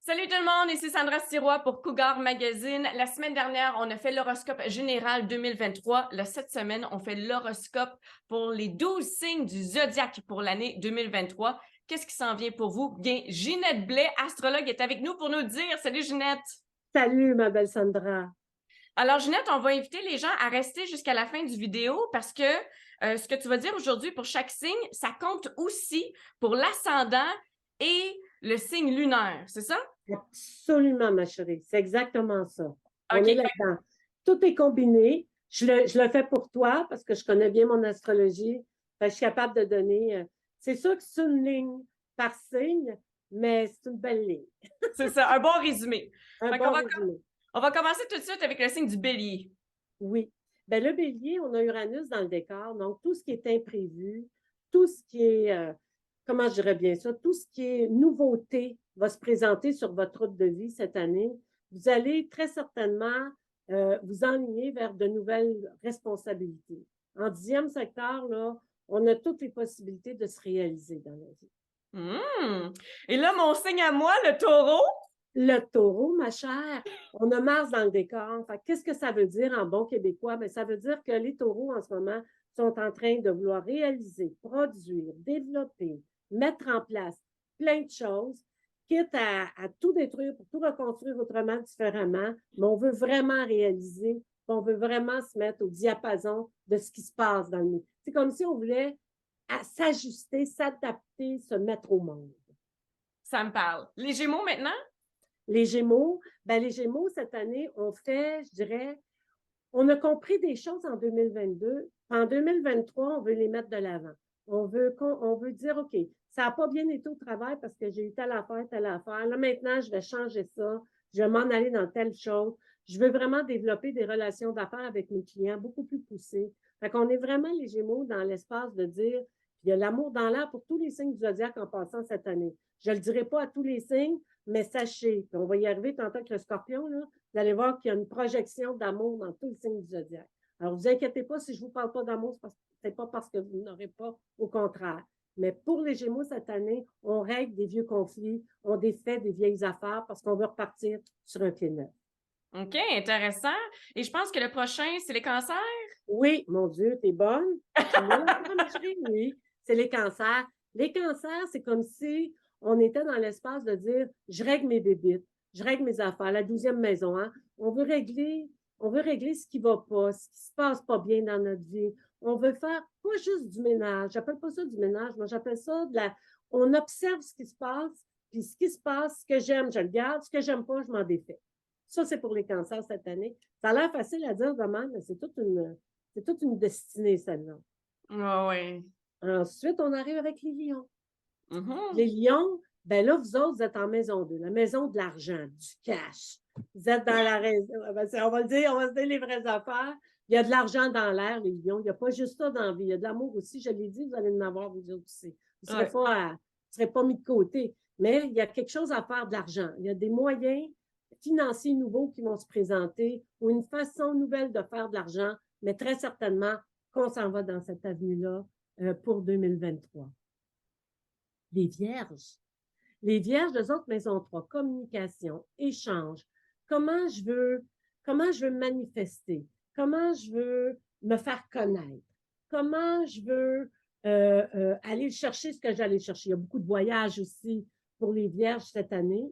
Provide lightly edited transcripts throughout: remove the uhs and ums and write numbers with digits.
Salut tout le monde, ici Sandra Sirois pour Cougar Magazine. La semaine dernière, on a fait l'horoscope général 2023. Cette semaine, on fait l'horoscope pour les 12 signes du zodiaque pour l'année 2023. Qu'est-ce qui s'en vient pour vous? Bien, Ginette Blais, astrologue, est avec nous pour nous dire. Salut Ginette! Salut, ma belle Sandra. Alors Ginette, on va inviter les gens à rester jusqu'à la fin du vidéo parce que ce que tu vas dire aujourd'hui pour chaque signe, ça compte aussi pour l'ascendant et le signe lunaire, c'est ça? Absolument, ma chérie. C'est exactement ça. On est OK. là-dedans. Tout est combiné. Je le fais pour toi parce que je connais bien mon astrologie. Fait que je suis capable de donner. C'est sûr que c'est une ligne par signe, mais c'est une belle ligne. C'est ça, un bon résumé. Un Fait qu'on bon va, résumé. on va commencer tout de suite avec le signe du bélier. Oui. Ben, le bélier, on a Uranus dans le décor. Donc, tout ce qui est imprévu, tout ce qui est, comment je dirais bien ça, tout ce qui est nouveauté va se présenter sur votre route de vie cette année. Vous allez très certainement vous enligner vers de nouvelles responsabilités. En 10e secteur, là, on a toutes les possibilités de se réaliser dans la vie. Et là, mon signe à moi, le taureau. Le taureau, ma chère, on a Mars dans le décor. Fait, qu'est-ce que ça veut dire en bon québécois? Bien, ça veut dire que les taureaux, en ce moment, sont en train de vouloir réaliser, produire, développer, mettre en place plein de choses, quitte à tout détruire pour tout reconstruire autrement, différemment, mais on veut vraiment réaliser, on veut vraiment se mettre au diapason de ce qui se passe dans le monde. C'est comme si on voulait s'ajuster, s'adapter, se mettre au monde. Ça me parle. Les gémeaux maintenant? Les Gémeaux, ben les Gémeaux, cette année, on fait, je dirais, on a compris des choses en 2022. En 2023, on veut les mettre de l'avant. On veut dire, OK, ça n'a pas bien été au travail parce que j'ai eu telle affaire, telle affaire. Là, maintenant, je vais changer ça. Je vais m'en aller dans telle chose. Je veux vraiment développer des relations d'affaires avec mes clients beaucoup plus poussées. Fait qu'on est vraiment les Gémeaux dans l'espace de dire, il y a l'amour dans l'air pour tous les signes du zodiaque en passant cette année. Je ne le dirai pas à tous les signes, mais sachez, puis on va y arriver tantôt avec le scorpion, là, vous allez voir qu'il y a une projection d'amour dans tous les signes du zodiaque. Alors, vous inquiétez pas si je ne vous parle pas d'amour, ce n'est pas parce que vous n'aurez pas, au contraire. Mais pour les Gémeaux cette année, on règle des vieux conflits, on défait des vieilles affaires parce qu'on veut repartir sur un pied neuf. OK, intéressant. Et je pense que le prochain, c'est les cancers. Oui, mon Dieu, t'es bonne. Tu me l'as ma chérie? Oui, c'est les cancers. Les cancers, c'est comme si on était dans l'espace de dire, je règle mes bébites, je règle mes affaires, la 12e maison, hein? On veut régler ce qui va pas, ce qui se passe pas bien dans notre vie. On veut faire pas juste du ménage. J'appelle pas ça du ménage, moi j'appelle ça on observe ce qui se passe, puis ce qui se passe, ce que j'aime, je le garde, ce que j'aime pas, je m'en défais. Ça, c'est pour les cancers cette année. Ça a l'air facile à dire demain, mais c'est toute une destinée, celle-là. Ah oui. Ensuite, on arrive avec les lions. Mhm. Les lions, ben là, vous autres, vous êtes en maison 2, la maison de l'argent, du cash. Vous êtes dans la raison. On va le dire, on va se dire les vraies affaires. Il y a de l'argent dans l'air, les lions. Il n'y a pas juste ça dans la vie. Il y a de l'amour aussi. Je l'ai dit, vous allez en avoir, vous autres aussi. Vous ne Ouais. serez pas mis de côté. Mais il y a quelque chose à faire de l'argent. Il y a des moyens financiers nouveaux qui vont se présenter ou une façon nouvelle de faire de l'argent, mais très certainement qu'on s'en va dans cette avenue-là pour 2023. Les vierges. Les vierges, eux autres, maison 3, communication, échange. Comment je veux, comment je veux manifester? Comment je veux me faire connaître? Comment je veux aller chercher ce que j'allais chercher? Il y a beaucoup de voyages aussi pour les vierges cette année,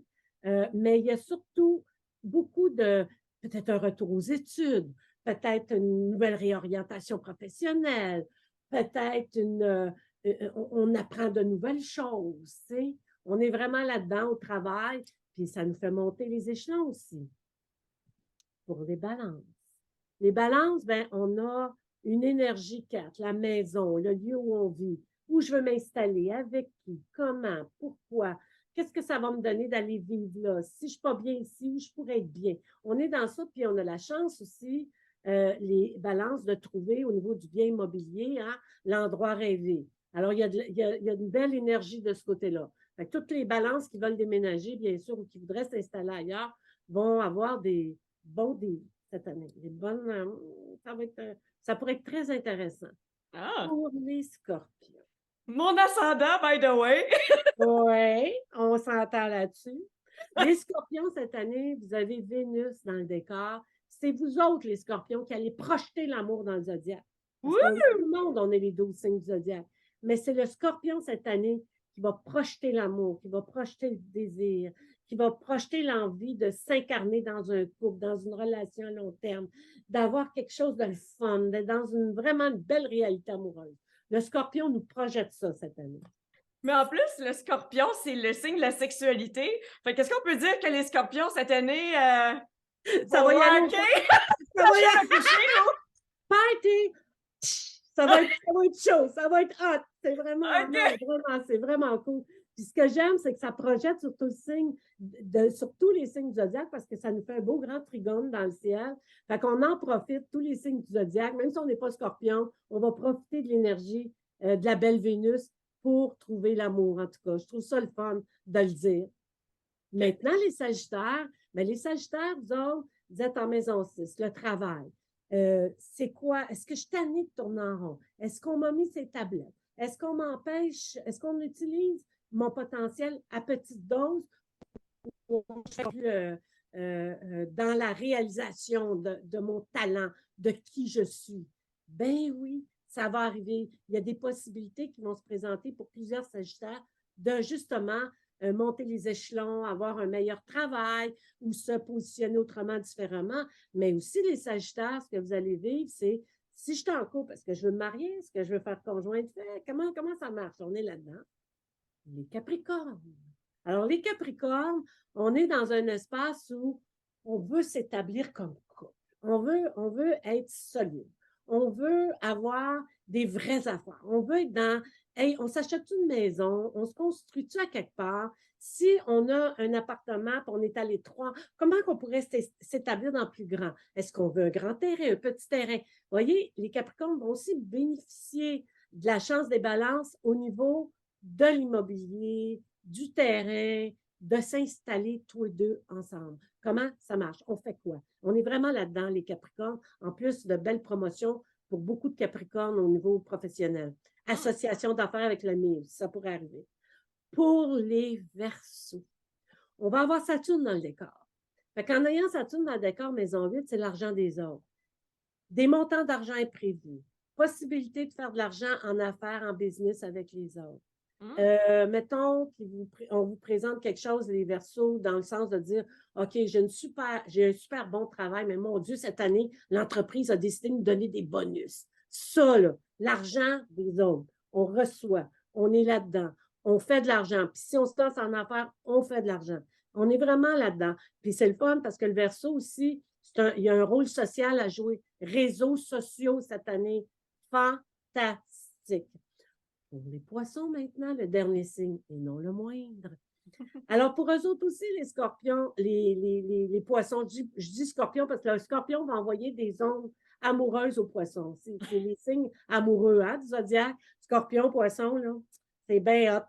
mais il y a surtout beaucoup de, peut-être un retour aux études, peut-être une nouvelle réorientation professionnelle, peut-être on apprend de nouvelles choses, tu sais. On est vraiment là-dedans au travail, puis ça nous fait monter les échelons aussi. Pour les balances. Les balances, ben, on a une énergie 4, la maison, le lieu où on vit, où je veux m'installer, avec qui, comment, pourquoi, qu'est-ce que ça va me donner d'aller vivre là, si je ne suis pas bien ici, où je pourrais être bien. On est dans ça, puis on a la chance aussi, les balances, de trouver au niveau du bien immobilier, hein, l'endroit rêvé. Alors, il y a une belle énergie de ce côté-là. Fait que toutes les balances qui veulent déménager, bien sûr, ou qui voudraient s'installer ailleurs, vont avoir des bons deals cette année. Des bonnes, ça pourrait être très intéressant. Ah, Pour les scorpions. mon ascendant, by the way. Oui, on s'entend là-dessus. Les scorpions, cette année, vous avez Vénus dans le décor. C'est vous autres, les scorpions, qui allez projeter l'amour dans le zodiaque. Parce qu'on tout le monde, on est les 12 signes du zodiaque. Mais c'est le scorpion cette année qui va projeter l'amour, qui va projeter le désir, qui va projeter l'envie de s'incarner dans un couple, dans une relation à long terme, d'avoir quelque chose de fun, d'être dans vraiment une belle réalité amoureuse. Le scorpion nous projette ça cette année. Mais en plus, le scorpion, c'est le signe de la sexualité. Fait qu'est-ce qu'on peut dire que les scorpions cette année Ça va y aller. Ça va y aller. Party! Ça va être chaud, ça va être hot. C'est vraiment, c'est vraiment cool. Puis ce que j'aime, c'est que ça projette sur tous les signes du zodiaque parce que ça nous fait un beau grand trigone dans le ciel. Fait qu'on en profite, tous les signes du zodiaque, même si on n'est pas scorpion, on va profiter de l'énergie de la belle Vénus pour trouver l'amour, en tout cas. Je trouve ça le fun de le dire. Maintenant, les Sagittaires, les Sagittaires, vous autres, vous êtes en maison 6, le travail. C'est quoi? Est-ce que je suis tannée de tourner en rond? Est-ce qu'on m'a mis ces tablettes? Est-ce qu'on m'empêche? Est-ce qu'on utilise mon potentiel à petite dose pour dans la réalisation de mon talent, de qui je suis? Ben oui, ça va arriver. Il y a des possibilités qui vont se présenter pour plusieurs Sagittaires de justement monter les échelons, avoir un meilleur travail ou se positionner autrement, différemment. Mais aussi, les Sagittaires, ce que vous allez vivre, c'est si je suis en couple, est-ce que je veux me marier? Est-ce que je veux faire conjoint de fait? Comment ça marche? On est là-dedans. Les Capricornes. Alors, les Capricornes, on est dans un espace où on veut s'établir comme couple. On veut être solide. On veut avoir des vraies affaires. On veut être dans hey, on s'achète une maison, on se construit-tu à quelque part? Si on a un appartement et on est à l'étroit, comment on pourrait s'établir dans le plus grand? Est-ce qu'on veut un grand terrain, un petit terrain? Vous voyez, les Capricornes vont aussi bénéficier de la chance des balances au niveau de l'immobilier, du terrain, de s'installer tous les deux ensemble. Comment ça marche? On fait quoi? On est vraiment là-dedans, les Capricornes, en plus de belles promotions pour beaucoup de Capricornes au niveau professionnel. Association d'affaires avec le mille, ça pourrait arriver. Pour les Verseaux, on va avoir Saturne dans le décor. En ayant Saturne dans le décor maison 8, c'est l'argent des autres. Des montants d'argent imprévus. Possibilité de faire de l'argent en affaires, en business avec les autres. Mettons qu'on vous présente quelque chose, les Verseaux, dans le sens de dire OK, j'ai un super bon travail, mais mon Dieu, cette année, l'entreprise a décidé de me donner des bonus. Ça, là, l'argent des autres, on reçoit, on est là-dedans, on fait de l'argent. Puis si on se lance en affaires, on fait de l'argent. On est vraiment là-dedans. Puis c'est le fun parce que le Verseau aussi, il y a un rôle social à jouer. Réseaux sociaux cette année, fantastique. Pour les poissons maintenant, le dernier signe, et non le moindre. Alors, pour eux autres aussi, les scorpions, les poissons, je dis scorpion parce que le scorpion va envoyer des ondes amoureuses aux poissons. C'est les signes amoureux, hein, du zodiaque. Scorpion, poisson, là, c'est bien hot.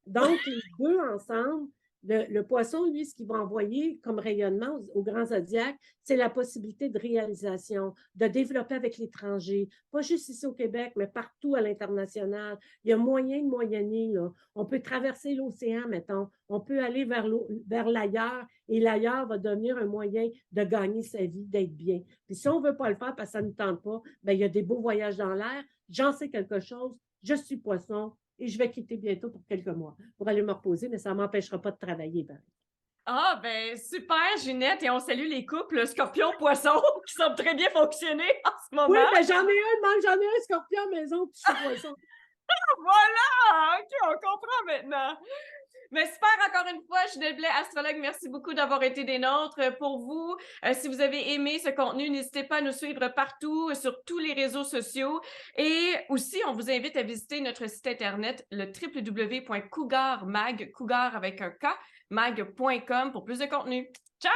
Donc, les deux ensemble, le poisson, lui, ce qu'il va envoyer comme rayonnement au grand zodiaque, c'est la possibilité de réalisation, de développer avec l'étranger, pas juste ici au Québec, mais partout à l'international. Il y a moyen de moyenner, là. On peut traverser l'océan, mettons. On peut aller vers l'ailleurs et l'ailleurs va devenir un moyen de gagner sa vie, d'être bien. Puis si on ne veut pas le faire parce que ça ne nous tente pas, bien, il y a des beaux voyages dans l'air. J'en sais quelque chose. Je suis poisson. Et je vais quitter bientôt pour quelques mois pour aller me reposer, mais ça ne m'empêchera pas de travailler. Ah, ben super, Ginette, et on salue les couples scorpion-poisson qui semblent très bien fonctionner en ce moment. Oui, mais j'en ai un scorpion maison, puis je suis poisson. Voilà! OK, on comprend maintenant. Mais super, encore une fois, Ginette Blais, astrologue, merci beaucoup d'avoir été des nôtres. Pour vous, si vous avez aimé ce contenu, n'hésitez pas à nous suivre partout, sur tous les réseaux sociaux. Et aussi, on vous invite à visiter notre site internet, le www.cougarmag, cougar avec un K, mag.com pour plus de contenu. Ciao!